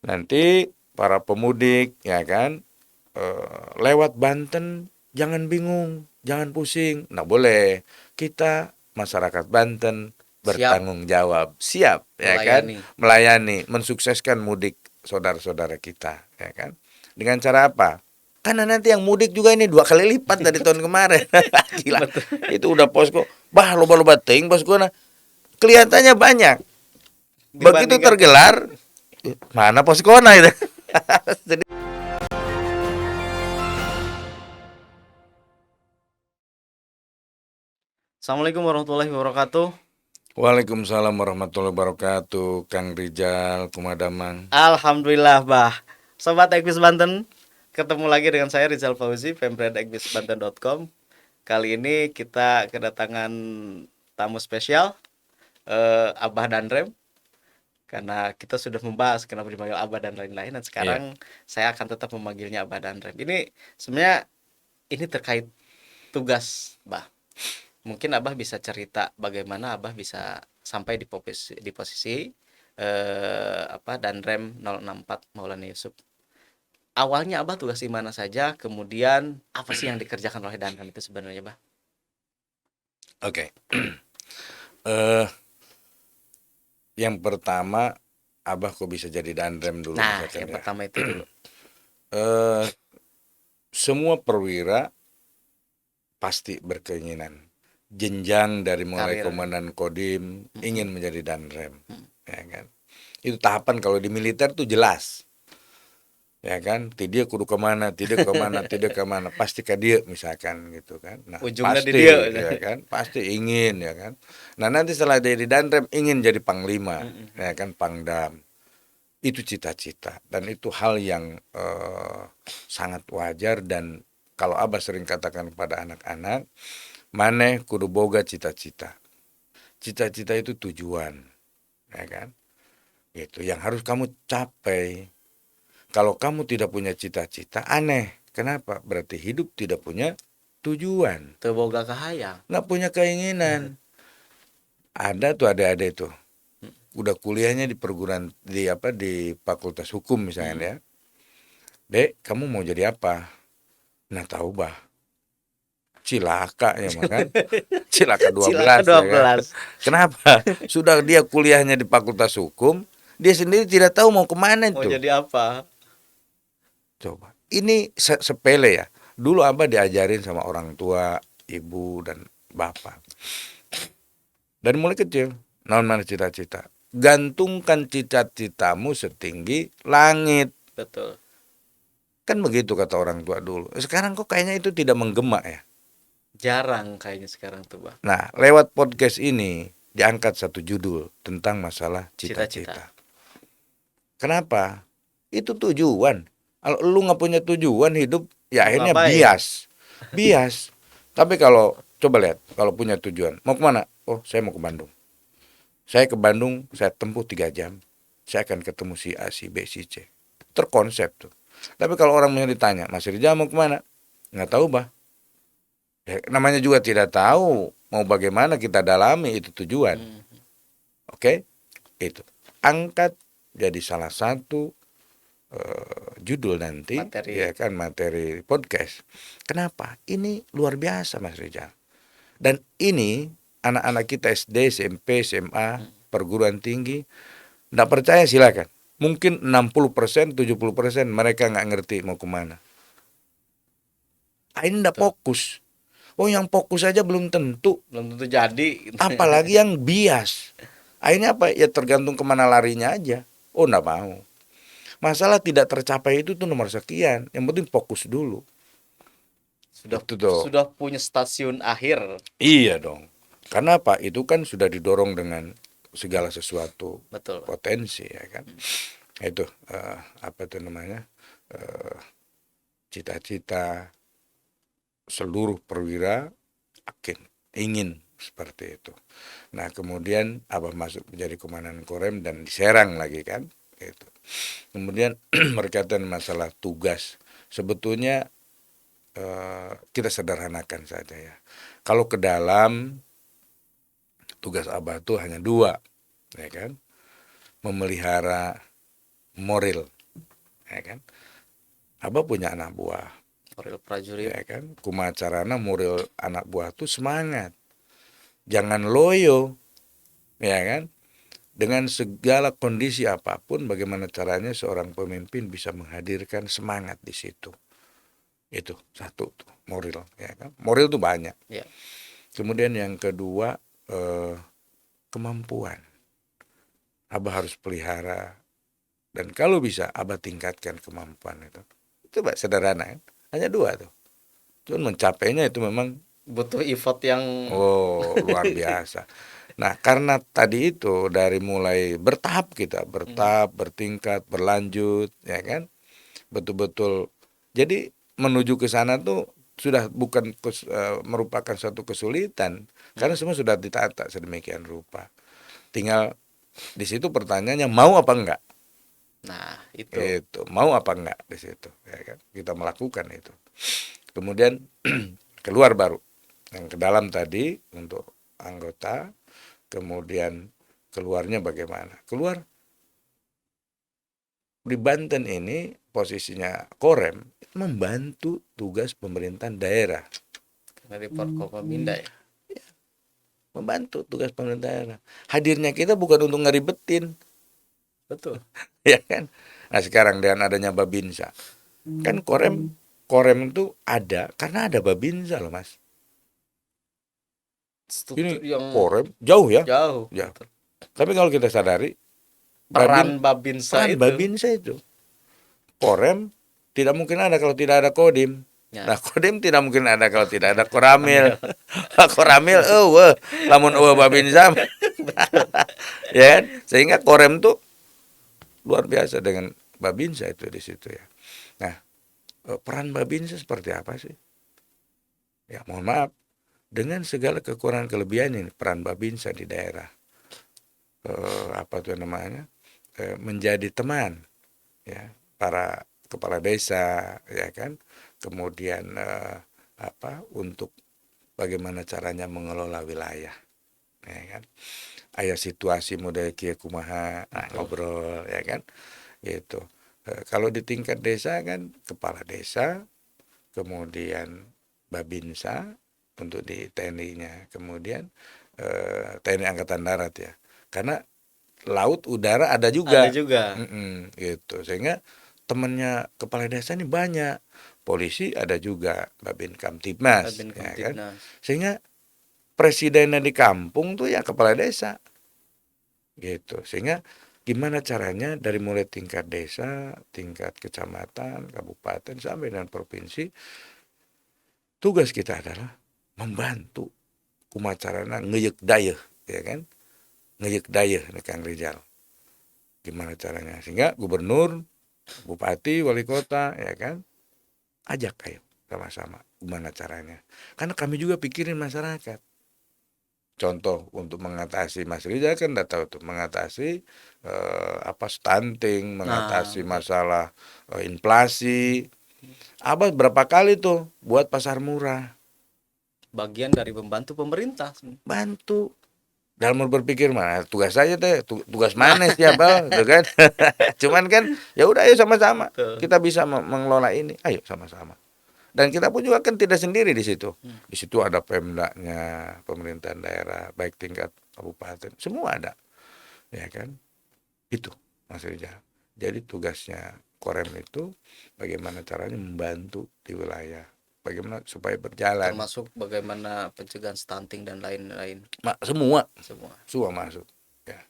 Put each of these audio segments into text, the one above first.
Nanti para pemudik ya kan lewat Banten jangan bingung, jangan pusing. Nah boleh, kita masyarakat Banten Siap bertanggung jawab, siap ya kan, melayani. melayani, mensukseskan mudik saudara-saudara kita ya kan. Dengan cara apa? Karena nanti yang mudik juga ini 2 kali lipat dari tahun kemarin. Gila. Betul. Itu udah posko. Bah, loba-loba ting posko. Nah, kelihatannya banyak. Begitu Dibandingkan tergelar, mana poskona itu? Assalamualaikum warahmatullahi wabarakatuh. Waalaikumsalam warahmatullahi wabarakatuh, Kang Rijal Kumadamang. Alhamdulillah, Bah. Sobat Ekbis Banten, ketemu lagi dengan saya Rizal Fauzi, pemretexbisbanten.com. Kali ini kita kedatangan tamu spesial, Abah dan Rem, karena kita sudah membahas kenapa dipanggil Abah dan lain-lain, dan Iya, sekarang saya akan tetap memanggilnya Abah dan Rem. Ini sebenarnya ini terkait tugas, Bah. Mungkin Abah bisa cerita bagaimana Abah bisa sampai di posisi dan Rem 064 Maulana Yusuf. Awalnya Abah tugas di mana saja, kemudian apa sih yang dikerjakan oleh Danrem itu sebenarnya, Bah? oke. Eh, yang pertama, Abah kok bisa jadi dandrem dulu Nah, misalkan yang ya. pertama itu dulu. Eh, semua perwira pasti berkeinginan. Jenjang dari mulai Karir. komandan Kodim Mm-mm. ingin menjadi dandrem, Mm. ya kan. Itu tahapan kalau di militer tuh jelas. Ya kan, tidak kudu kemana, tidak kemana, tidak kemana, pasti ke dia misalkan gitu kan. Nah Ujungnya di dia. pasti ya kan, pasti ingin ya kan. Nah nanti setelah jadi danrem ingin jadi panglima Mm-mm. ya kan, pangdam. Itu cita-cita dan itu hal yang sangat wajar. Dan kalau Abah sering katakan kepada anak-anak, maneh kudu boga cita-cita. Cita-cita itu tujuan ya kan, itu yang harus kamu capai. Kalau kamu tidak punya cita-cita, aneh. Kenapa? Berarti hidup tidak punya tujuan, Teu boga kahayang. nggak punya keinginan. Ada tuh adik-adik tuh, udah kuliahnya di perguruan di Fakultas Hukum misalnya Mm-mm. ya. Dek, kamu mau jadi apa? Nah tahu bah, cilaka ya makan, cilaka Cilaka 12 dua ya kan. belas. Kenapa? Sudah dia kuliahnya di Fakultas Hukum, dia sendiri tidak tahu mau kemana Mau itu. jadi apa? Coba. Ini sepele ya. Dulu Abah diajarin sama orang tua, ibu dan bapak. Dari mulai kecil, naon mana cita-cita. Gantungkan cita-citamu setinggi langit. Betul. Kan begitu kata orang tua dulu. Sekarang kok kayaknya itu tidak menggema ya. Jarang kayaknya sekarang tuh, Bah. Nah, lewat podcast ini diangkat satu judul tentang masalah cita-cita. Cita-cita. Kenapa? Itu tujuan. Kalau lu nggak punya tujuan hidup, ya Mau akhirnya ngapain? bias. Bias. Tapi kalau coba lihat, kalau punya tujuan, mau kemana? Oh, saya mau ke Bandung. Saya ke Bandung, saya tempuh 3 jam. Saya akan ketemu si A, si B, si C. Terkonsep tuh. Tapi kalau orang misalnya ditanya, Mas Rizal mau kemana? Nggak tahu, bah. Ya, namanya juga tidak tahu. Mau bagaimana kita dalami itu tujuan. Hmm. Oke? Itu. Angkat jadi salah satu judul nanti Materi. ya kan, materi podcast. Kenapa? Ini luar biasa Mas Rizal. Dan ini anak-anak kita SD, SMP, SMA, Hmm. perguruan tinggi, nggak percaya silakan. Mungkin 60%, 70% mereka nggak ngerti mau kemana. Ini nggak Betul. fokus. Oh yang fokus saja belum tentu. Belum tentu jadi. Apalagi yang bias. Akhirnya apa? Ya tergantung kemana larinya aja. Oh nggak mau. Masalah tidak tercapai itu tuh nomor sekian. Yang penting fokus dulu. sudah Itu tuh. sudah punya stasiun akhir. Iya dong. Karena apa? Itu kan sudah didorong dengan segala sesuatu Betul, Pak. potensi ya kan. Itu apa itu namanya? eh, Cita-cita seluruh perwira akin ingin seperti itu. Nah kemudian Abah masuk menjadi komandan Korem dan diserang lagi kan. Gitu. Kemudian berkaitan masalah tugas. Sebetulnya kita sederhanakan saja ya. Kalau ke dalam tugas Abah itu hanya dua, ya kan? Memelihara moral, ya kan? Abah punya anak buah, moral prajurit. ya kan? Kumacarana moral anak buah tuh semangat, jangan loyo, ya kan? Dengan segala kondisi apapun, bagaimana caranya seorang pemimpin bisa menghadirkan semangat di situ. Itu satu tuh, moral, ya kan? Moral tuh banyak. Ya. Kemudian yang kedua, kemampuan. Abah harus pelihara, dan kalau bisa Abah tingkatkan kemampuan itu. Itu Pak, sederhana kan? Hanya dua tuh. Cuman mencapainya itu memang Butuh effort yang luar biasa. Nah, karena tadi itu dari mulai bertahap kita, bertahap, bertingkat, berlanjut, ya kan? Betul-betul. Jadi menuju ke sana tuh sudah bukan merupakan suatu kesulitan, karena semua sudah ditata sedemikian rupa. Tinggal di situ pertanyaannya mau apa enggak? Nah, Itu mau apa enggak di situ, ya kan? Kita melakukan itu. Kemudian keluar baru yang ke dalam tadi untuk anggota, kemudian keluarnya bagaimana? Keluar di Banten ini posisinya Korem membantu tugas pemerintahan daerah, dari Forkopimda ya. membantu tugas pemerintah daerah. Hadirnya kita bukan untuk ngeribetin, Betul. ya kan? Nah sekarang dengan adanya Babinsa, kan Korem itu ada karena ada Babinsa loh Mas. Struktur Ini yang Korem jauh ya, jauh. ya. Betul. Tapi kalau kita sadari Peran Babinsa peran itu. Babinsa itu, Korem tidak mungkin ada kalau tidak ada Kodim. Ya. Nah, Kodim tidak mungkin ada kalau tidak ada Koramil. Koramil, lamun Babinsa, ya kan? Sehingga Korem tuh luar biasa dengan Babinsa itu di situ ya. Nah, peran Babinsa seperti apa sih? Ya, mohon maaf, dengan segala kekurangan kelebihan ini, peran Babinsa di daerah, apa tuh namanya, menjadi teman, ya, para kepala desa, ya kan, kemudian untuk bagaimana caranya mengelola wilayah, ya kan, aya situasi model kieu kumaha, ngobrol, ya kan, gitu. Kalau di tingkat desa kan kepala desa, kemudian Babinsa untuk di TNI-nya, kemudian TNI Angkatan Darat ya, karena laut udara ada juga. Ada juga. Gitu. Sehingga temannya kepala desa ini banyak. Polisi ada juga, Babin Kamtibnas, ya kan? Sehingga presidennya di kampung tuh ya kepala desa. Gitu. Sehingga gimana caranya dari mulai tingkat desa, tingkat kecamatan, kabupaten sampai dengan provinsi, tugas kita adalah membantu kumacarana ngeyek dayeh, ya kan? Ngeyek dayeh nih Kang Rizal. Gimana caranya? Sehingga gubernur, bupati, wali kota, ya kan, ajak ayo sama-sama. Gimana caranya? Karena kami juga pikirin masyarakat. Contoh untuk mengatasi, Mas Rizal kan udah tahu tuh, mengatasi stunting, mengatasi masalah inflasi. Abah berapa kali tuh buat pasar murah. Bagian dari membantu pemerintah. Bantu. Dalam berpikir mana tugas saya teh tugas mana siapa gitu kan. Cuman kan ya udah ayo sama-sama kita bisa mengelola ini, ayo sama-sama. Dan kita pun juga kan tidak sendiri di situ. Di situ ada Pemdanya, pemerintahan daerah, baik tingkat kabupaten, semua ada, ya kan. Itu Mas Rizal. Jadi tugasnya Korem itu bagaimana caranya membantu di wilayah, bagaimana supaya berjalan. Termasuk bagaimana pencegahan stunting dan lain-lain. Semua masuk. Ya.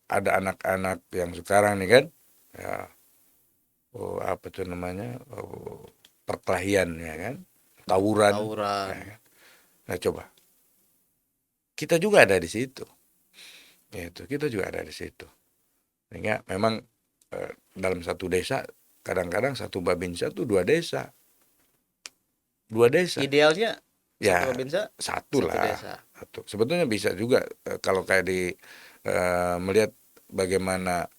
Ada anak-anak yang sekarang nih kan, ya, apa tuh namanya, perkelahian, ya kan, tawuran. Ya kan? Nah coba, kita juga ada di situ. Itu kita juga ada di situ. Sehingga memang dalam satu desa kadang-kadang satu babinsa tuh dua desa. Idealnya ya satu babinsa satu lah. Satu. Sebetulnya bisa juga kalau kayak di melihat bagaimana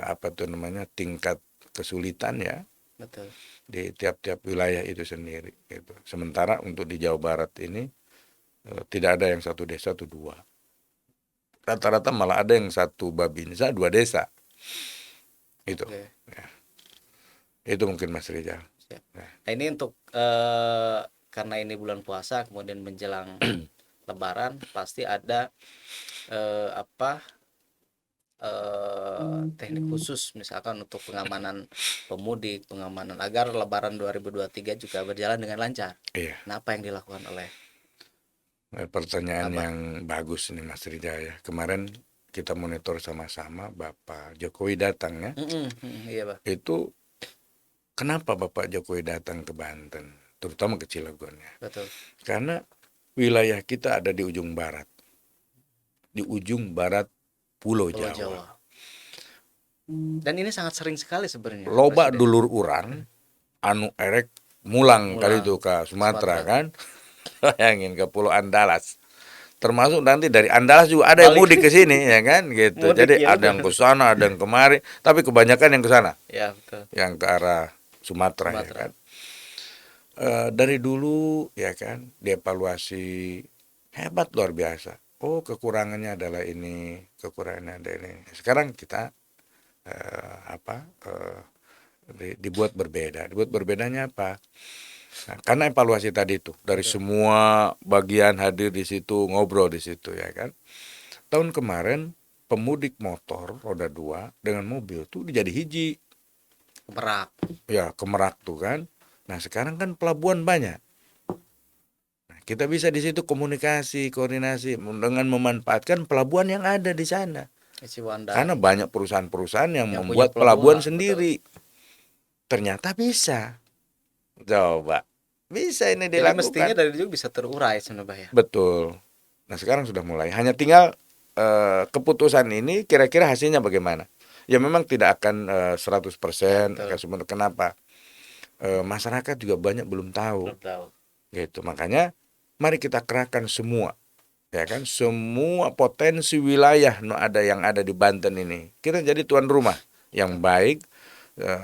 apa tuh namanya tingkat kesulitan ya. Betul. Di tiap-tiap wilayah itu sendiri gitu. Sementara untuk di Jawa Barat ini tidak ada yang satu desa atau dua. Rata-rata malah ada yang satu babinsa dua desa. Itu. Oke. Ya. Itu mungkin Mas Rizal. Siap. Nah, Nah, ini untuk karena ini bulan puasa kemudian menjelang Lebaran pasti ada apa teknik khusus misalkan untuk pengamanan pemudik, pengamanan agar Lebaran 2023 juga berjalan dengan lancar. iya. Nah, apa yang dilakukan oleh Pertanyaan Abah? yang bagus nih Mas Rizal ya. Kemarin kita monitor sama-sama Bapak Jokowi datang ya. Iya, Bah. Itu kenapa Bapak Jokowi datang ke Banten, terutama ke Cilegon ya? Betul. Karena wilayah kita ada di ujung barat. Di ujung barat Pulau Pulau Jawa. Jawa. Dan ini sangat sering sekali sebenarnya Loba Presiden. dulur urang anu erek mulang kali Mulang itu ke Sumatera Sumatera. kan. Bayangin ke Pulau Andalas. Termasuk nanti dari Andalas juga ada yang Balik. mudik ke sini ya kan gitu. Mudik, Jadi ya, ada yang betul. ke sana, ada yang kemari, tapi kebanyakan yang ke sana, Ya, betul. yang ke arah Sumatera, ya Sumatera. kan. Dari dulu ya kan dievaluasi hebat luar biasa. Oh, kekurangannya adalah ini, kekurangannya ada ini. Sekarang kita dibuat berbeda. Dibuat berbedanya apa? Nah, karena evaluasi tadi itu dari Betul. semua bagian hadir di situ, ngobrol di situ ya kan. Tahun kemarin pemudik motor roda 2 dengan mobil tuh jadi hiji. Merak. Ya, ke Merak tuh kan. Nah, sekarang kan pelabuhan banyak. Nah, kita bisa di situ komunikasi, koordinasi dengan memanfaatkan pelabuhan yang ada di sana. Ciwandan. Karena banyak perusahaan-perusahaan yang Yang punya membuat pelabuhan pelabuhan, sendiri. Ternyata bisa. Coba. Bisa ini Jadi mestinya dilakukan. dari dulu bisa terurai sebenarnya, Bah, ya. Betul. Nah, sekarang sudah mulai. Hanya tinggal keputusan ini kira-kira hasilnya bagaimana. Ya memang tidak akan 100% Ya, akan semua. Kenapa? Masyarakat juga banyak belum tahu. Belum tahu. Gitu. Makanya mari kita kerahkan semua. Ya kan? Semua potensi wilayah ada yang ada di Banten ini. Kita jadi tuan rumah yang baik.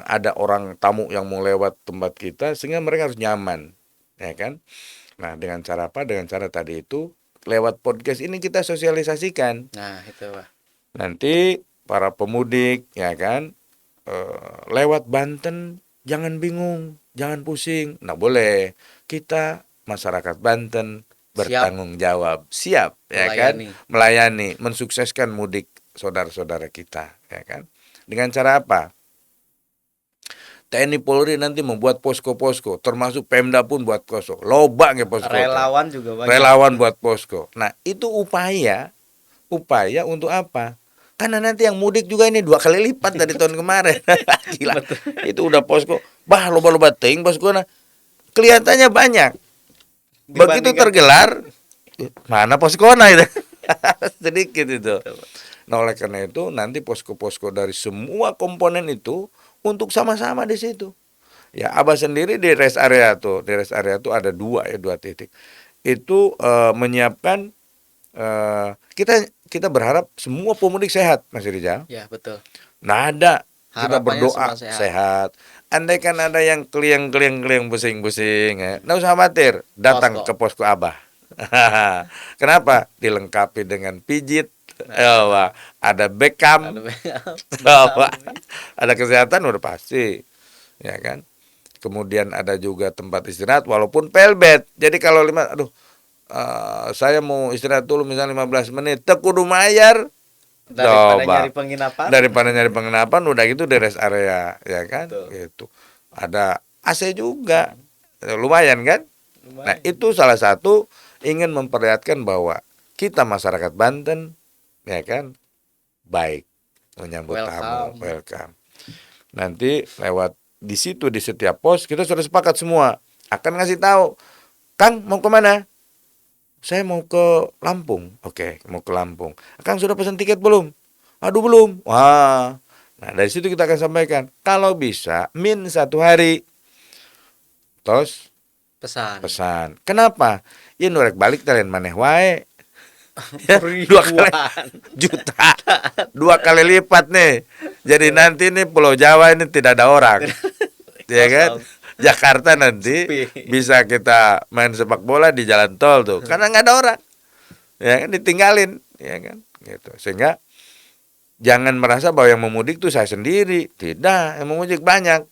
Ada orang tamu yang mau lewat tempat kita sehingga mereka harus nyaman. Ya kan? Nah, dengan cara apa? Dengan cara tadi itu lewat podcast ini kita sosialisasikan. Nah, itu, Bah. Nanti para pemudik ya kan lewat Banten jangan bingung, jangan pusing. Nah, boleh. Kita masyarakat Banten bertanggung jawab, siap ya kan, melayani, mensukseskan mudik saudara-saudara kita ya kan. Dengan cara apa? TNI Polri nanti membuat posko-posko, termasuk Pemda pun buat posko. Loba nge posko. Relawan juga banyak. Relawan buat posko. Nah, itu upaya untuk apa? Karena nanti yang mudik juga ini 2 kali lipat dari tahun kemarin. Gila. Itu udah posko. Bah, loba-loba ting posko. Nah, kelihatannya banyak. Begitu tergelar, mana poskona itu? Sedikit itu. Nah, oleh karena itu nanti posko-posko dari semua komponen itu untuk sama-sama di situ. Ya, Abah sendiri di rest area tuh, ada 2 titik. Itu menyiapkan kita berharap semua pemudik sehat, Mas Rizal. Ya, betul. Nah, ada kita Harapannya berdoa semua sehat. Andai kan ada yang kliang-kliang pusing-pusing, ya, nggak usah khawatir, datang ke posko Abah. Kenapa? Dilengkapi dengan pijit, ada Beckham, ada kesehatan udah pasti, ya kan. Kemudian ada juga tempat istirahat walaupun pelbet. Jadi kalau saya mau istirahat dulu misalnya 15 menit, kudu mayar. Daripada nyari penginapan udah gitu di rest area, ya kan. Betul. Gitu. Ada AC juga. Lumayan kan? Nah, itu salah satu ingin memperlihatkan bahwa kita masyarakat Banten ya kan baik menyambut tamu, welcome. Nanti lewat di situ di setiap pos kita sudah sepakat semua akan ngasih tahu, Kang mau kemana? Saya mau ke Lampung. Oke, mau ke Lampung. Kang sudah pesan tiket belum? Aduh belum. Wah. Nah, dari situ kita akan sampaikan kalau bisa min 1 hari. Terus pesan. Kenapa? Ya nurek balik kalian maneh wae. Ya, 2 kali juta. 2 kali lipat nih. Jadi nanti nih Pulau Jawa ini tidak ada orang. Ya kan? Jakarta nanti bisa kita main sepak bola di jalan tol tuh. Karena nggak ada orang. Ya kan ditinggalin, ya kan? Gitu. Sehingga Jangan merasa bahwa yang memudik tuh saya sendiri. Tidak, yang memudik banyak.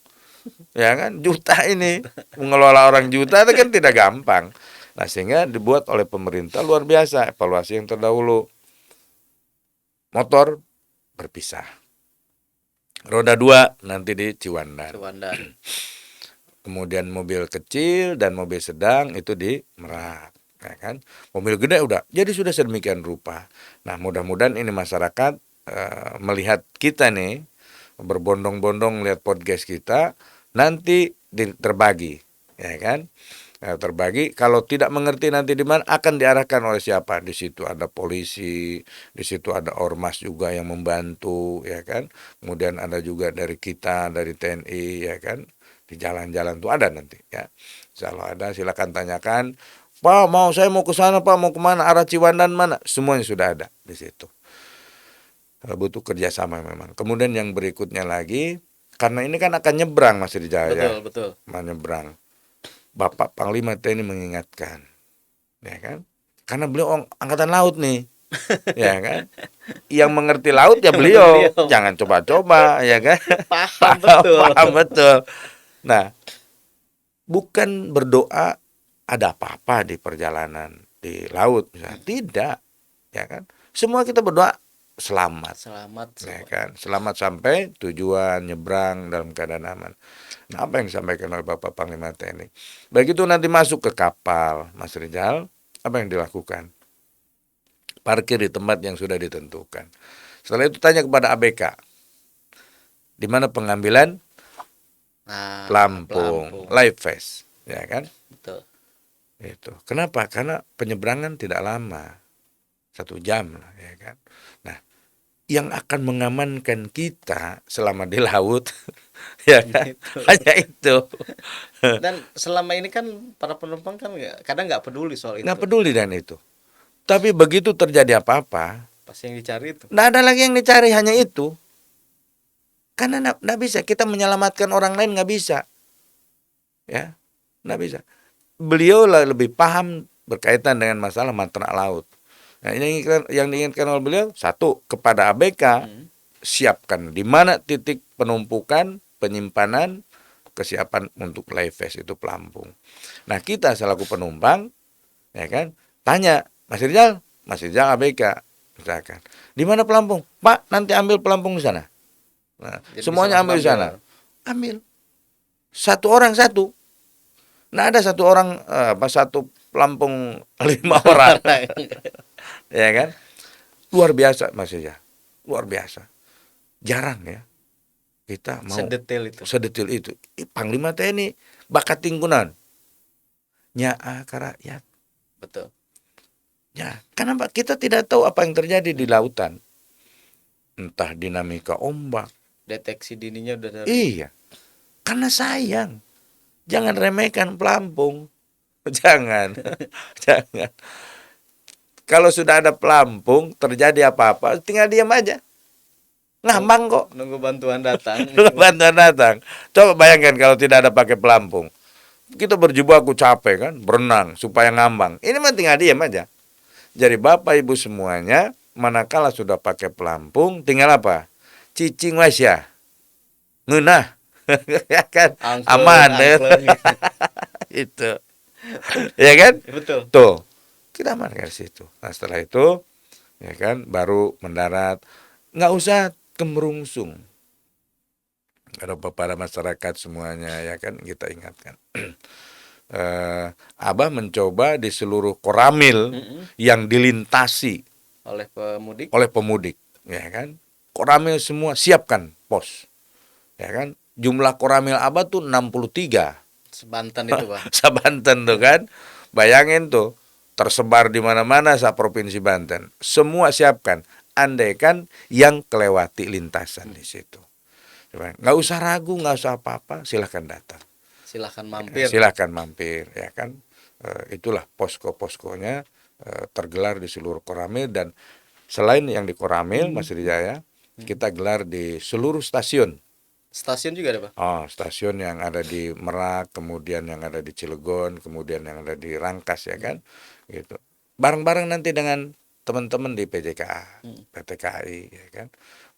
Ya kan, juta ini. Mengelola orang juta itu kan tidak gampang. Nah, sehingga dibuat oleh pemerintah luar biasa, evaluasi yang terdahulu. Motor berpisah. Roda 2 nanti di Ciwandan. Kemudian mobil kecil dan mobil sedang itu di Merak. Ya kan? Mobil gede udah. Jadi sudah sedemikian rupa. Nah, mudah-mudahan ini masyarakat melihat kita nih, berbondong-bondong lihat podcast kita, nanti terbagi, ya kan? Terbagi, kalau tidak mengerti nanti di mana akan diarahkan oleh siapa. Di situ ada polisi, di situ ada ormas juga yang membantu, ya kan. Kemudian ada juga dari kita, dari TNI, ya kan. Di jalan-jalan tuh ada nanti, ya. Kalau ada silakan tanyakan, Pak, saya mau ke sana, Pak, mau kemana, arah Ciwandan mana, semuanya sudah ada di situ. Butuh kerjasama memang. Kemudian yang berikutnya lagi, karena ini kan akan nyebrang Mas Rijaya, Betul. menyebrang. Bapak Panglima TNI mengingatkan, ya kan? Karena beliau angkatan laut nih, ya kan? Yang mengerti laut ya beliau, jangan coba-coba, ya kan? Paham betul. Nah, bukan berdoa ada apa-apa di perjalanan di laut, misalnya. Tidak, ya kan? Semua kita berdoa selamat, ya kan? Selamat sampai tujuan, nyebrang dalam keadaan aman. Nah, apa yang disampaikan oleh Bapak Panglima TNI? Begitu nanti masuk ke kapal, Mas Rizal, apa yang dilakukan? Parkir di tempat yang sudah ditentukan. Setelah itu tanya kepada ABK, di mana pengambilan pelampung, live vest, ya kan? Betul. Itu. Kenapa? Karena penyeberangan tidak lama, 1 jam lah, ya kan? Nah, yang akan mengamankan kita selama di laut, ya kan? Hanya itu. Dan selama ini kan para penumpang kan kadang nggak peduli soal itu. Nggak peduli dan itu. Tapi begitu terjadi apa-apa, pasti yang dicari itu. Nggak ada lagi yang dicari, hanya itu. Karena nggak bisa kita menyelamatkan orang lain, nggak bisa. Ya, nggak bisa. Beliau lah lebih paham berkaitan dengan masalah matra laut. Nah, ini yang diinginkan oleh beliau, satu, kepada ABK, siapkan di mana titik penumpukan, penyimpanan, kesiapan untuk live vest itu pelampung. Nah, kita selaku penumpang, ya kan, tanya, Mas Rizal ABK, misalkan, di mana pelampung? Pak, nanti ambil pelampung di sana. Nah, semuanya ambil di sana. Ambil. Satu orang satu. Nah, ada satu orang satu pelampung 5 orang. Ya kan? Luar biasa Mas ya. Luar biasa. Jarang ya kita mau sedetil itu. Panglima TNI bakat tingkunan. Nyaa ka rakyat. Betul. Ya, karena kita tidak tahu apa yang terjadi di lautan. Entah dinamika ombak, deteksi dininya udah dari. Iya. Karena sayang. Jangan remehkan pelampung. Jangan. Jangan. Kalau sudah ada pelampung, terjadi apa-apa, tinggal diam aja. Ngambang kok. Nunggu bantuan datang. Bantuan datang. Coba bayangkan kalau tidak ada pakai pelampung. Kita berjibaku capek kan, berenang supaya ngambang. Ini mah tinggal diam aja. Jadi Bapak Ibu semuanya, manakala sudah pakai pelampung, tinggal apa? Cicing wes ya. Ngeunah. Ya kan? Aman ya. Itu. Ya kan? Betul. Tuh. Kita amankan di situ. Nah, setelah itu, ya kan, baru mendarat. Nggak usah kemerungsung. Kepada masyarakat semuanya, ya kan, kita ingatkan. Abah mencoba di seluruh koramil yang dilintasi oleh pemudik, ya kan. Koramil semua siapkan pos, ya kan. Jumlah koramil Abah tuh 63. Sebanten itu, Pak. Sebanten tuh kan. Bayangin tuh, tersebar di mana-mana provinsi Banten. Semua siapkan. Andaikan yang kelewati lintasan di situ. Nggak usah ragu, nggak usah apa-apa, silahkan datang. Silahkan mampir. Silahkan mampir, ya kan. Itulah posko-poskonya tergelar di seluruh koramil, dan selain yang di koramil, Mas Rijaya, kita gelar di seluruh stasiun. Stasiun juga ada, Pak? Oh, stasiun yang ada di Merak, kemudian yang ada di Cilegon, kemudian yang ada di Rangkas, ya kan, gitu. Bareng-bareng nanti dengan teman-teman di PJKA, PT KAI, ya kan.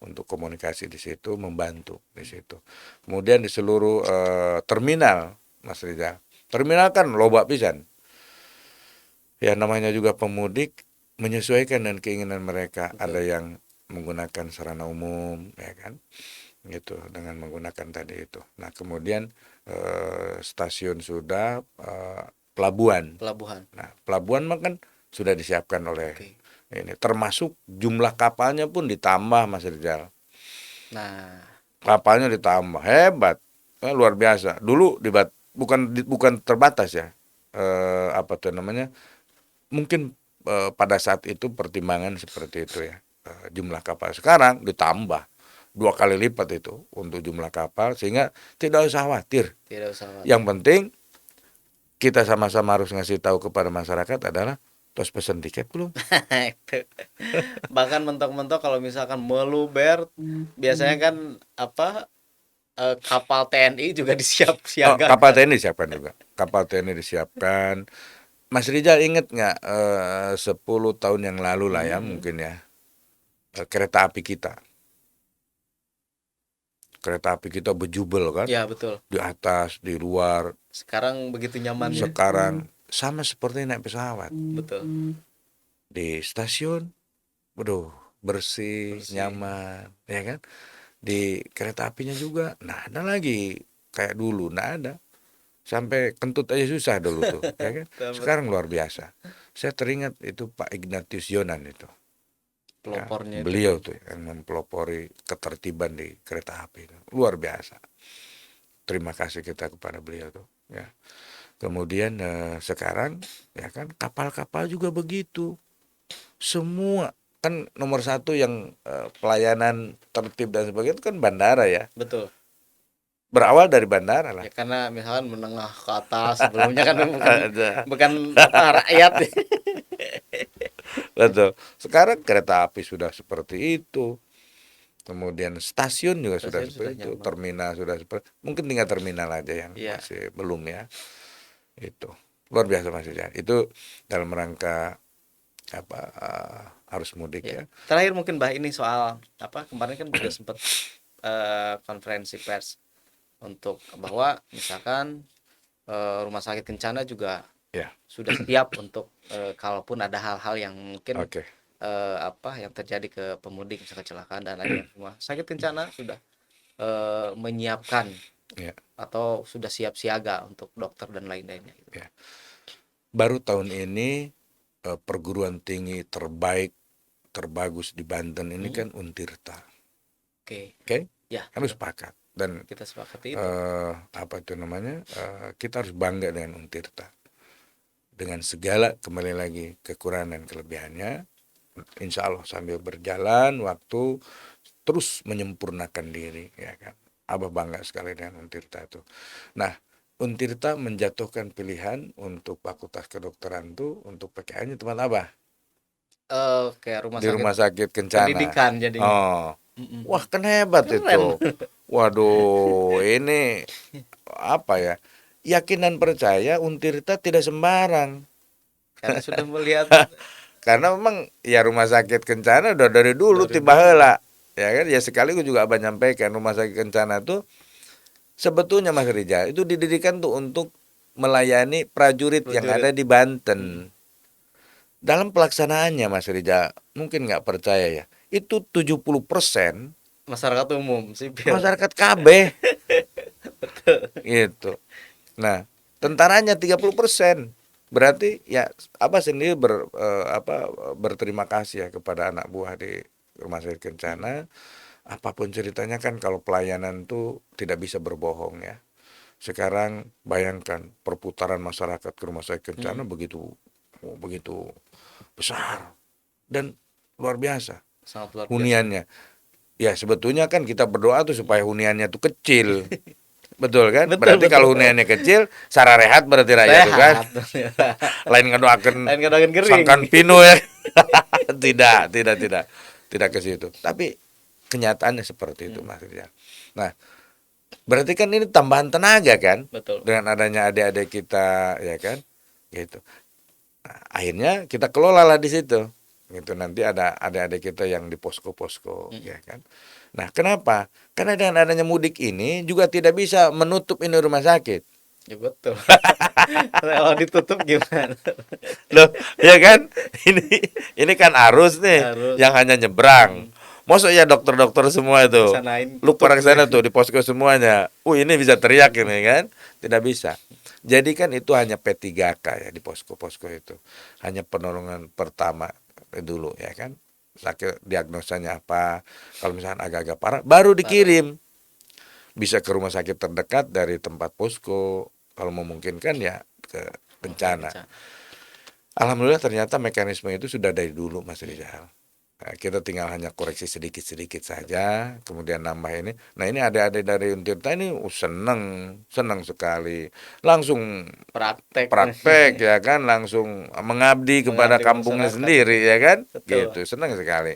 untuk komunikasi di situ, membantu di situ. Kemudian di seluruh terminal, Mas Rizal. Terminal kan loba pisan. Ya namanya juga pemudik menyesuaikan dengan keinginan mereka. Betul. Ada yang menggunakan sarana umum, ya kan, gitu dengan menggunakan tadi itu. Nah kemudian stasiun sudah, pelabuhan. Pelabuhan. Nah pelabuhan mah kan sudah disiapkan oleh Oke. ini, termasuk jumlah kapalnya pun ditambah, Mas Rizal. Nah, Kapalnya ditambah, hebat, luar biasa. Dulu bukan terbatas ya, apa tuh namanya? Mungkin pada saat itu pertimbangan seperti itu ya, jumlah kapal. Sekarang ditambah 2 kali lipat itu untuk jumlah kapal, sehingga tidak usah khawatir. tidak usah khawatir. Yang penting kita sama-sama harus ngasih tahu kepada masyarakat adalah tos pesen tiket belum. Itu. Bahkan mentok-mentok kalau misalkan meluber, biasanya kan apa kapal TNI juga Oh, kapal disiapkan. TNI disiapkan juga. Kapal TNI disiapkan. Mas Rizal inget nggak 10 tahun yang lalu lah ya mungkin ya, kereta api kita. Kereta api kita bejubel kan, Ya betul. di atas, di luar. Sekarang begitu nyaman ya. Sekarang sama seperti naik pesawat. Betul. Di stasiun, waduh, bersih, Bersih. nyaman, ya kan. Di kereta apinya juga, nah ada lagi kayak dulu, nah ada. Sampai kentut aja susah dulu tuh, ya kan. Sekarang luar biasa. Saya teringat itu Pak Ignatius Yonan itu. Ya, Pelopornya itu. beliau tuh yang mempelopori ketertiban di kereta api itu. Luar biasa. Terima kasih kita kepada beliau tuh. Ya. Kemudian sekarang ya kan kapal-kapal juga begitu. Semua kan nomor satu yang pelayanan tertib dan sebagainya itu kan bandara ya. Betul. Berawal dari bandara lah. Ya karena misalkan menengah ke atas sebelumnya kan Ada. bukan apa rakyat. Betul. Sekarang kereta api sudah seperti itu. Kemudian stasiun juga sudah Stasiun sudah seperti itu, nyaman. terminal sudah seperti, mungkin tinggal terminal aja yang Iya. masih belum ya. Itu luar biasa Mas Rizal. Itu dalam rangka apa arus mudik ya. Ya. Terakhir mungkin Mbah ini soal apa kemarin kan juga sempat konferensi pers untuk bahwa misalkan rumah sakit Kencana juga Ya. sudah siap untuk kalaupun ada hal-hal yang mungkin Oke. apa yang terjadi ke pemudik misalkan kecelakaan dan lainnya, rumah sakit Kencana sudah menyiapkan Ya. atau sudah siap siaga untuk dokter dan lain-lainnya gitu. Ya. Baru tahun ini perguruan tinggi terbagus di Banten ini kan Untirta. Oke. Oke? Ya, Harus betul. sepakat. Dan Kita sepakati itu. apa itu namanya? Kita harus bangga dengan Untirta. Dengan segala kembali lagi kekurangan dan kelebihannya, insya Allah sambil berjalan waktu terus menyempurnakan diri, ya kan. Abah bangga sekali dengan Untirta itu. Nah, Untirta menjatuhkan pilihan untuk fakultas kedokteran tuh untuk PKN-nya teman Abah Kayak rumah di sakit Rumah Sakit Kencana. pendidikan jadinya. Oh, wah kan hebat Keren. itu. Waduh, ini apa ya? Yakin dan percaya Untirta tidak sembarang. Karena sudah melihat Karena memang ya Rumah Sakit Kencana udah dari dulu Dari tiba heula. Ya kan, ya sekaligus juga Abah nyampaikan Rumah Sakit Kencana tuh sebetulnya Mas Rizal itu didirikan tuh untuk melayani prajurit yang Prajurit. ada di Banten. Dalam pelaksanaannya Mas Rizal, mungkin nggak percaya ya, itu 70% masyarakat umum sipil. masyarakat KB gitu. Nah, tentaranya 30%. Berarti ya Abah sendiri berterima kasih ya kepada anak buah di Rumah Sakit Kencana. Apapun ceritanya kan kalau pelayanan tuh tidak bisa berbohong ya. Sekarang bayangkan perputaran masyarakat ke Rumah Sakit Kencana begitu besar dan luar biasa Sangat luar biasa. huniannya. Ya sebetulnya kan kita berdoa tuh supaya huniannya tuh kecil. Betul kan? Betul, Berarti betul. kalau huniannya kecil, sara rehat berarti rakyat tuh kan. Sehat. Lain ngedoakan Lain kadang kering. sangkan pino ya. Tidak ke situ. Tapi kenyataannya seperti itu Mas Rizal. Nah, berarti kan ini tambahan tenaga kan? Betul. Dengan adanya adik-adik kita ya kan? Gitu. Nah, akhirnya kita kelola lah di situ. gitu. Nanti ada adik-adik kita yang di posko-posko, ya kan. Nah, kenapa? Karena dengan adanya mudik ini juga tidak bisa menutup ini rumah sakit. Ya betul. Kalau ditutup gimana? Loh, ya kan? Ini kan arus nih Harus yang hanya nyebrang. Masuk ya dokter-dokter semua itu. kesanain Lu tutup perang gitu. sana tuh di posko semuanya. Ini bisa teriak ini kan? Tidak bisa. Jadi kan itu hanya P3K ya di posko-posko itu. Hanya penolongan pertama dulu ya kan. Sakit diagnosanya apa? Kalau misalnya agak-agak parah baru dikirim. Bisa ke rumah sakit terdekat dari tempat posko. Kalau memungkinkan ya ke bencana. Alhamdulillah ternyata mekanisme itu sudah dari dulu Mas Rizal. Nah, kita tinggal hanya koreksi sedikit-sedikit saja, kemudian nambah ini. Nah ini adik-adik dari Untirta ini senang sekali. Langsung praktek ya kan, langsung mengabdi kepada Mengabdi kampungnya masyarakat. sendiri ya kan. Betul. Gitu, senang sekali.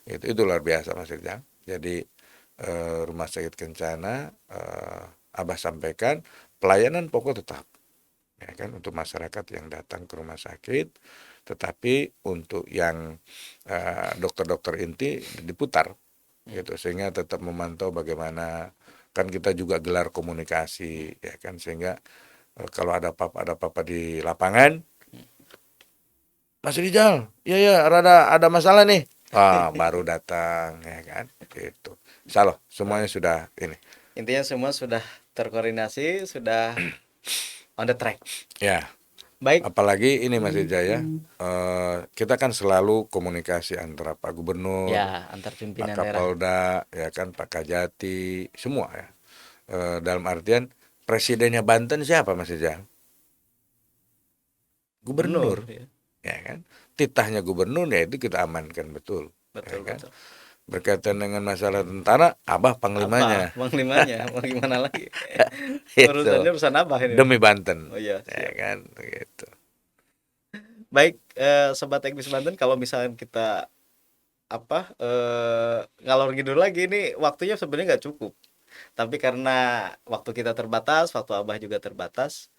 Itu luar biasa Mas Rizal. Jadi Rumah Sakit Kencana, Abah sampaikan pelayanan pokok tetap. Ya kan, untuk masyarakat yang datang ke rumah sakit, tetapi untuk yang dokter-dokter inti diputar gitu, sehingga tetap memantau bagaimana, kan kita juga gelar komunikasi ya kan, sehingga kalau ada apa-apa di lapangan, Mas Rizal, ya ada masalah nih, baru datang ya kan, gitu. Insya Allah semuanya sudah ini. Intinya semua sudah terkoordinasi, sudah on the track. Ya. Baik. Apalagi ini Mas Wijaya, kita kan selalu komunikasi antara Pak Gubernur, Ya, antar Pak pimpinan daerah. Kapolda, ya kan, Pak Kajati, semua ya. Dalam artian presidennya Banten siapa Mas Wijaya? Gubernur, Ya. ya kan. Titahnya gubernur ya itu kita amankan betul. Betul, ya kan? betul. Berkaitan dengan masalah tentara, Abah panglimanya. Panglimanya, mau gimana lagi? Itu. Urusannya urusan Abah ini. Demi Banten. Oh iya, Ya kan, gitu. Baik, Sobat Ekbis Banten, kalau misalnya kita ngalor ngidul lagi ini waktunya sebenarnya nggak cukup. Tapi karena waktu kita terbatas, waktu Abah juga terbatas,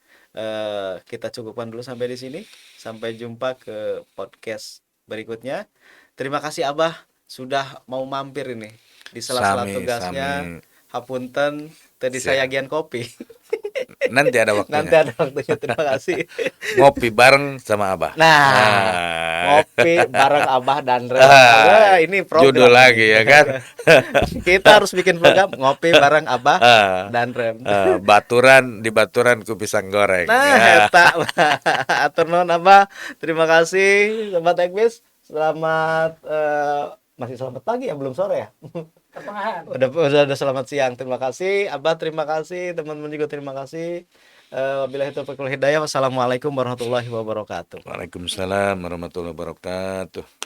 kita cukupkan dulu sampai di sini. Sampai jumpa ke podcast berikutnya. Terima kasih Abah sudah mau mampir ini di sela-sela tugasnya. Hapunten tadi saya gian kopi. Nanti ada waktunya. Nanti ada waktunya. Terima kasih. Ngopi bareng sama Abah. Ngopi bareng Abah dan Ren. Ini program. Judul lagi ya kan. Kita harus bikin program ngopi bareng Abah dan Ren. Di Baturan ku pisang goreng. Nah, eta. Atur nuhun Abah. Terima kasih Sobat Ekbis. Selamat masih selamat pagi ya, belum sore ya? Pertengahan. Udah selamat siang. Terima kasih Abah, terima kasih teman-teman juga terima kasih. Wabillahi taufiq wal hidayah. Wassalamualaikum warahmatullahi wabarakatuh. Waalaikumsalam warahmatullahi wabarakatuh.